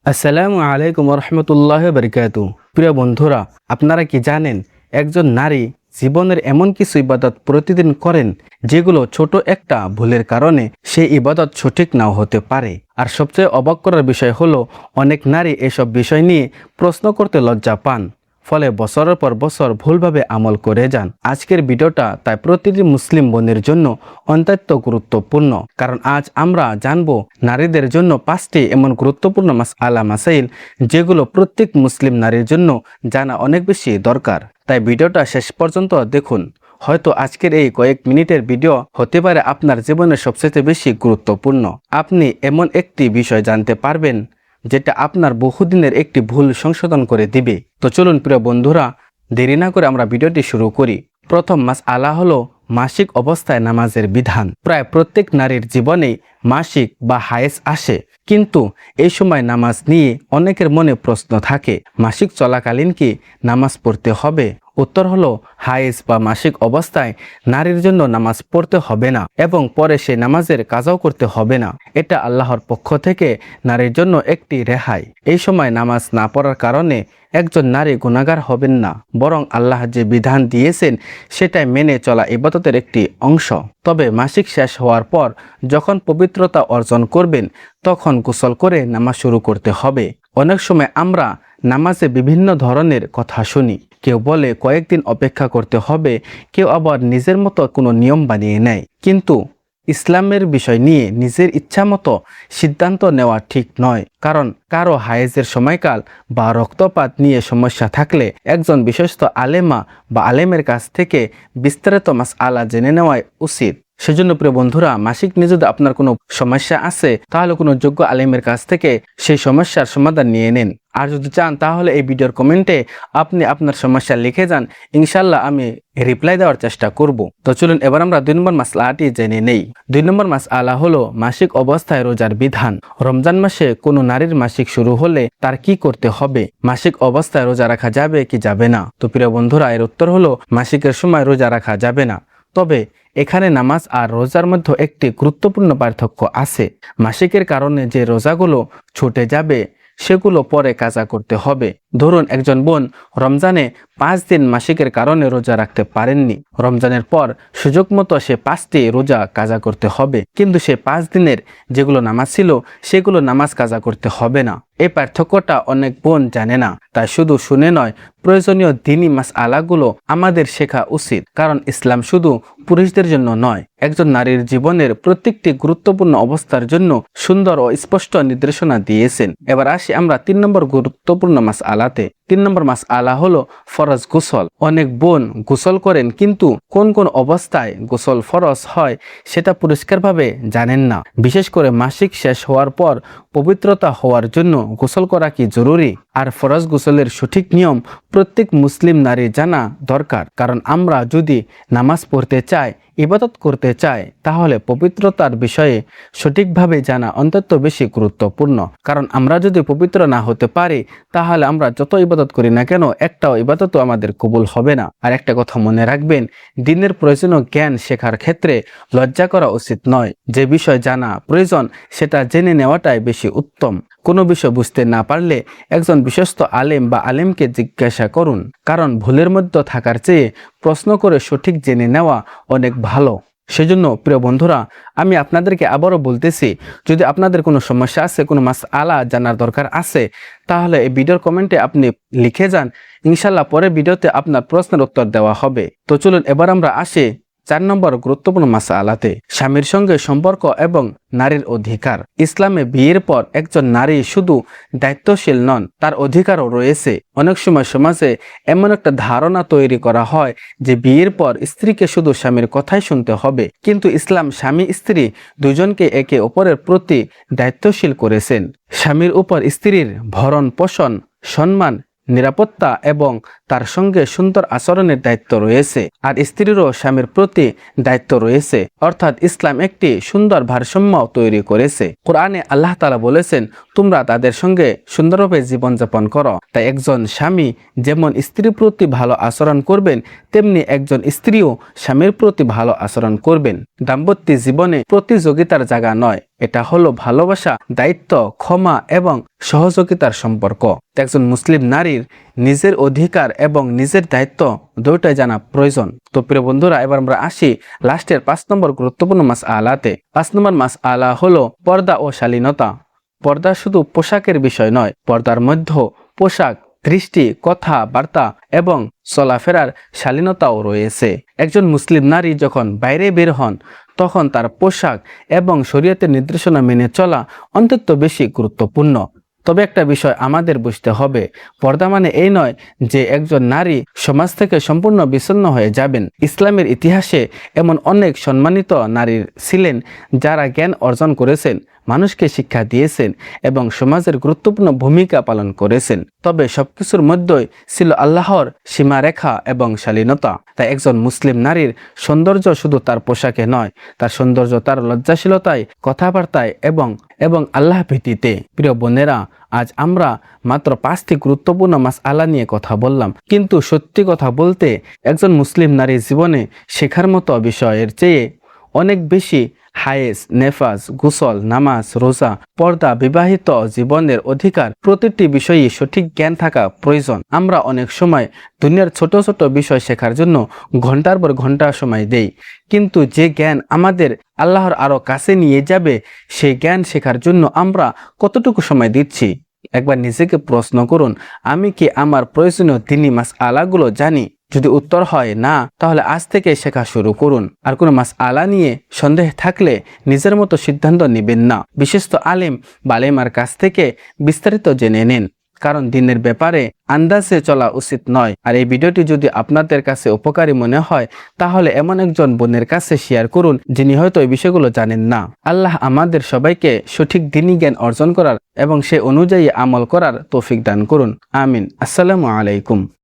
আসসালামু আলাইকুম রহমতুল্লাহ বারকাতু। প্রিয় বন্ধুরা, আপনারা কি জানেন একজন নারী জীবনের এমন কিছু ইবাদত প্রতিদিন করেন যেগুলো ছোট একটা ভুলের কারণে সেই ইবাদত সঠিক নাও হতে পারে। আর সবচেয়ে অবাক করার বিষয় হলো অনেক নারী এসব বিষয় নিয়ে প্রশ্ন করতে লজ্জা পান, ফলে বছরের পর বছর ভুলভাবে আমল করে যান। আজকের ভিডিওটা তাই প্রতিটি মুসলিম বোনের জন্য অত্যন্ত গুরুত্বপূর্ণ, কারণ আজ আমরা জানব নারীদের জন্য 5টি এমন গুরুত্বপূর্ণ মাসাইল যেগুলো প্রত্যেক মুসলিম নারীর জন্য জানা অনেক বেশি দরকার। তাই ভিডিওটা শেষ পর্যন্ত দেখুন। হয়তো আজকের এই কয়েক মিনিটের ভিডিও হতে পারে আপনার জীবনের সবচেয়ে বেশি গুরুত্বপূর্ণ। আপনি এমন একটি বিষয় জানতে পারবেন যেটা আপনার বহুদিনের একটি ভুল সংশোধন করে দিবে। তো চলুন প্রিয় বন্ধুরা, দেরি না করে আমরা ভিডিওটি শুরু করি। প্রথম মাসআলা হলো মাসিক অবস্থায় নামাজের বিধান। প্রায় প্রত্যেক নারীর জীবনে মাসিক বা হায়েজ আসে, কিন্তু এই সময় নামাজ নিয়ে অনেকের মনে প্রশ্ন থাকে, মাসিক চলাকালীন কি নামাজ পড়তে হবে? উত্তর হলো হায়েজ বা মাসিক অবস্থায় নারীর জন্য নামাজ পড়তে হবে না এবং পরে সে নামাজের কাজাও করতে হবে না। এটা আল্লাহর পক্ষ থেকে নারীর জন্য একটি রেহাই। এই সময় নামাজ না পড়ার কারণে একজন নারী গুনাহগার হবেন না, বরং আল্লাহ যে বিধান দিয়েছেন সেটাই মেনে চলা ইবাদতের একটি অংশ। তবে মাসিক শেষ হওয়ার পর যখন পবিত্রতা অর্জন করবেন তখন গোসল করে নামাজ শুরু করতে হবে। অনেক সময় আমরা নামাজে বিভিন্ন ধরনের কথা শুনি। কেউ বলে কয়েকদিন অপেক্ষা করতে হবে, কেউ আবার নিজের মতো কোনো নিয়ম বানিয়ে নেয়। কিন্তু ইসলামের বিষয় নিয়ে নিজের ইচ্ছা মতো সিদ্ধান্ত নেওয়া ঠিক নয়, কারণ কারো হায়েজের সময়কাল বা রক্তপাত নিয়ে সমস্যা থাকলে একজন বিশ্বস্ত আলেমা বা আলেমের কাছ থেকে বিস্তারিত মাসআলা জেনে নেওয়াই উচিত। সেজন্য প্রিয় বন্ধুরা, মাসিক নিয়ে যদি আপনার কোনো সমস্যা আছে তাহলে কোনো যোগ্য আলেমের কাছ থেকে সেই সমস্যার সমাধান নিয়ে নেন। আর যদি চান তাহলে এই ভিডিওর কমেন্টে আপনি আপনার সমস্যা লিখে যান, ইনশাল্লাহ আমি রিপ্লাই দেওয়ার চেষ্টা করব। তো চলুন এবার আমরা 2 নম্বর মাসআলাটি জেনে নেই। 2 নম্বর মাসআলা হলো মাসিক অবস্থায় রোজার বিধান। রমজান মাসে কোনো নারীর মাসিক শুরু হলে তার কি করতে হবে? মাসিক অবস্থায় রোজা রাখা যাবে কি যাবে না? তো প্রিয় বন্ধুরা, এর উত্তর হলো মাসিকের সময় রোজা রাখা যাবে না। তবে এখানে নামাজ আর রোজার মধ্যে একটি গুরুত্বপূর্ণ পার্থক্য আছে। মাসিকের কারণে যে রোজাগুলো ছুটে যাবে সেগুলো পরে কাজা করতে হবে। ধরুন একজন বোন রমজানে 5 দিন মাসিকের কারণে রোজা রাখতে পারেননি, রমজানের পর সুযোগ মতো সে 5টি রোজা কাজা করতে হবে, কিন্তু সে 5 দিনের যেগুলো নামাজ ছিল সেগুলো নামাজ কাজা করতে হবে না। এই পার্থক্যটা অনেক বোন জানে না, তাই শুধু শুনে নয়, প্রয়োজনীয় দ্বীনি মাসআলাগুলো আমাদের শেখা উচিত, কারণ ইসলাম শুধু পুরুষদের জন্য নয়, একজন নারীর জীবনের প্রত্যেকটি গুরুত্বপূর্ণ অবস্থার জন্য সুন্দর ও স্পষ্ট নির্দেশনা দিয়েছেন। এবার আসি আমরা 3 নম্বর গুরুত্বপূর্ণ মাসআলাতে। 3 নম্বর মাসআলা হলো ফরজ গোসল। অনেক বোন গোসল করেন, কিন্তু কোন কোন অবস্থায় গোসল ফরজ হয় সেটা পরিষ্কারভাবে জানেন না। বিশেষ করে মাসিক শেষ হওয়ার পর পবিত্রতা হওয়ার জন্য গোসল করা কি জরুরি? আর ফরজ গোসলের সঠিক নিয়ম প্রত্যেক মুসলিম নারী জানা দরকার, কারণ আমরা যদি নামাজ পড়তে চাই, ইবাদত করতে চাই, তাহলে পবিত্রতার বিষয়ে সঠিকভাবে জানা অত্যন্ত বেশি গুরুত্বপূর্ণ। কারণ আমরা যদি পবিত্র না হতে পারি তাহলে আমরা যত ইবাদত করি না কেন একটাও ইবাদতও আমাদের কবুল হবে না। আর একটা কথা মনে রাখবেন, দিনের প্রয়োজনীয় জ্ঞান শেখার ক্ষেত্রে লজ্জা করা উচিত নয়। যে বিষয় জানা প্রয়োজন সেটা জেনে নেওয়াটাই বেশি উত্তম। কোনো বিষয় বুঝতে না পারলে একজন বিশ্বস্ত আলেম বা আলেমকে জিজ্ঞাসা করুন, কারণ ভুলের মধ্যে থাকার চেয়ে প্রশ্ন করে সঠিক জেনে নেওয়া অনেক ভালো। সেজন্য প্রিয় বন্ধুরা, আমি আপনাদেরকে আবারও বলতেছি, যদি আপনাদের কোনো সমস্যা আছে, কোনো মাসআলা জানার দরকার আছে, তাহলে এই ভিডিওর কমেন্টে আপনি লিখে যান, ইনশাল্লাহ পরের ভিডিওতে আপনার প্রশ্নের উত্তর দেওয়া হবে। তো চলুন এবার আমরা আসি 4 নম্বর গুরুত্বপূর্ণ মাসআলাতে, স্বামীর সঙ্গে সম্পর্ক এবং নারীর অধিকার। ইসলামে বিয়ের পর একজন নারী শুধু দায়িত্বশীল নন, তার অধিকারও রয়েছে। অনেক সময় সমাজে এমন একটা ধারণা তৈরি করা হয় যে বিয়ের পর স্ত্রীকে শুধু স্বামীর কথাই শুনতে হবে, কিন্তু ইসলাম স্বামী স্ত্রী দুজনকে একে অপরের প্রতি দায়িত্বশীল করেছেন। স্বামীর উপর স্ত্রীর ভরণ পোষণ, সম্মান, নিরাপত্তা এবং তার সঙ্গে সুন্দর আচরণের দায়িত্ব রয়েছে। আর স্ত্রীরও স্বামীর প্রতি দায়িত্ব রয়েছে, অর্থাৎ ইসলাম একটি সুন্দর ভারসাম্য তৈরি করেছে। কোরআনে আল্লাহ তাআলা বলেছেন, তোমরা তাদের সঙ্গে সুন্দরভাবে জীবনযাপন করো। তাই একজন স্বামী যেমন স্ত্রীর প্রতি ভালো আচরণ করবেন, তেমনি একজন স্ত্রীও স্বামীর প্রতি ভালো আচরণ করবেন। দাম্পত্য জীবনে প্রতিযোগিতার জায়গা নয়, এটা হলো ভালোবাসা, দায়িত্ব, ক্ষমা এবং সহযোগিতার সম্পর্ক। একজন মুসলিম নারীর নিজের অধিকার এবং নিজের দায়িত্ব দুটোই জানা প্রয়োজন। তো প্রিয় বন্ধুরা, এবার আমরা আসি লাস্টের 5 নম্বর গুরুত্বপূর্ণ মাসআলাতে। 5 নম্বর মাসআলা হলো পর্দা ও শালীনতা। পর্দা শুধু পোশাকের বিষয় নয়, পর্দার মধ্যে পোশাক, দৃষ্টি, কথা, বার্তা এবং চলাফেরার শালীনতাও রয়েছে। একজন মুসলিম নারী যখন বাইরে বের হন তখন তার পোশাক এবং শরীয়তের নির্দেশনা মেনে চলা অত্যন্ত বেশি গুরুত্বপূর্ণ। তবে একটা বিষয় আমাদের বুঝতে হবে, পর্দা মানে এই নয় যে একজন নারী সমাজ থেকে সম্পূর্ণ বিচ্ছিন্ন হয়ে যাবেন। ইসলামের ইতিহাসে এমন অনেক সম্মানিত নারী ছিলেন যারা জ্ঞান অর্জন করেছেন, মানুষকে শিক্ষা দিয়েছেন এবং সমাজের গুরুত্বপূর্ণ ভূমিকা পালন করেছেন। তবে সবকিছুর মধ্যেই ছিল আল্লাহর সীমারেখা এবং শালীনতা। তাই একজন মুসলিম নারীর সৌন্দর্য শুধু তার পোশাকে নয়, তার সৌন্দর্য তার লজ্জাশীলতায়, কথাবার্তায় এবং আল্লাহ ভীতিতে। প্রিয় বোনেরা, আজ আমরা মাত্র 5টি গুরুত্বপূর্ণ মাসআলা নিয়ে কথা বললাম, কিন্তু সত্যি কথা বলতে একজন মুসলিম নারীর জীবনে শেখার মতো বিষয়ের চেয়ে অনেক বেশি হায়েস, নেফাজ, গোসল, নামাজ, রোজা, পর্দা, বিবাহিত জীবনের অধিকার, প্রতিটি বিষয়ে সঠিক জ্ঞান থাকা প্রয়োজন। আমরা অনেক সময় দুনিয়ার ছোট ছোট বিষয় শেখার জন্য ঘন্টার পর ঘন্টা সময় দেই, কিন্তু যে জ্ঞান আমাদের আল্লাহর আরো কাছে নিয়ে যাবে সেই জ্ঞান শেখার জন্য আমরা কতটুকু সময় দিচ্ছি? একবার নিজেকে প্রশ্ন করুন, আমি কি আমার প্রয়োজনীয় দ্বীনি মাসআলাগুলো জানি? যদি উত্তর হয় না, তাহলে আজ থেকে শেখা শুরু করুন। আর কোনো মাসআলা নিয়ে সন্দেহ থাকলে নিজের মতো সিদ্ধান্ত নেবেন না, বিশেষত আলেম বা আলেমার কাছ থেকে বিস্তারিত জেনে নিন, কারণ দিনের ব্যাপারে আন্দাজে চলা উচিত নয়। আর এই ভিডিওটি যদি আপনাদের কাছে উপকারী মনে হয় তাহলে এমন একজন বোনের কাছে শেয়ার করুন যিনি হয়তো এই বিষয়গুলো জানেন না। আল্লাহ আমাদের সবাইকে সঠিক দ্বীনি জ্ঞান অর্জন করার এবং সে অনুযায়ী আমল করার তৌফিক দান করুন। আমিন। আসসালামু আলাইকুম।